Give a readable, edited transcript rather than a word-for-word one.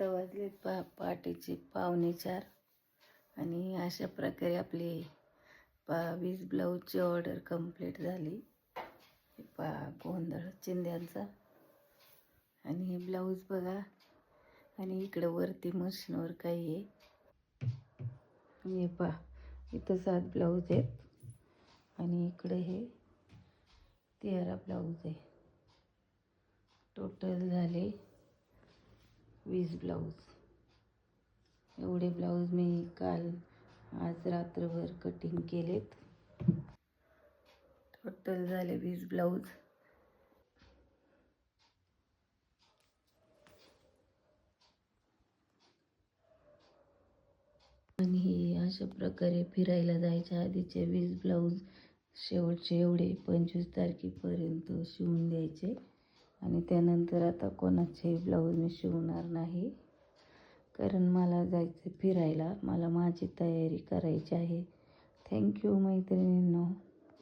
आता वाजलेत पहाटेचे 3:45 आणि अशा प्रकारे आपली 20 ब्लाऊजची ऑर्डर कंप्लीट झाली. गोंधळ चिंध्यांचा आणि हे ब्लाऊज बघा. आणि इकडे वरती मशीनवर काही आहे. हे इथं 7 ब्लाऊज आहेत आणि इकडे हे 13 ब्लाऊज आहे. टोटल झाले 20 ब्लाऊज. एवढे ब्लाऊज मी आज रात्रभर कटिंग केलेत. टोटल झाले 20 ब्लाऊज. आणि हे अशा प्रकारे फिरायला जायच्या आधीचे 20 ब्लाऊज शेवटचे एवढे 25 तारखेपर्यंत शिवून द्यायचे. आणि त्यानंतर आता कोणाचे ब्लाऊज मी शिवणार नाही, कारण मला जायचं फिरायला. मला माझी तयारी करायची आहे. थँक्यू मैत्रिणींनो.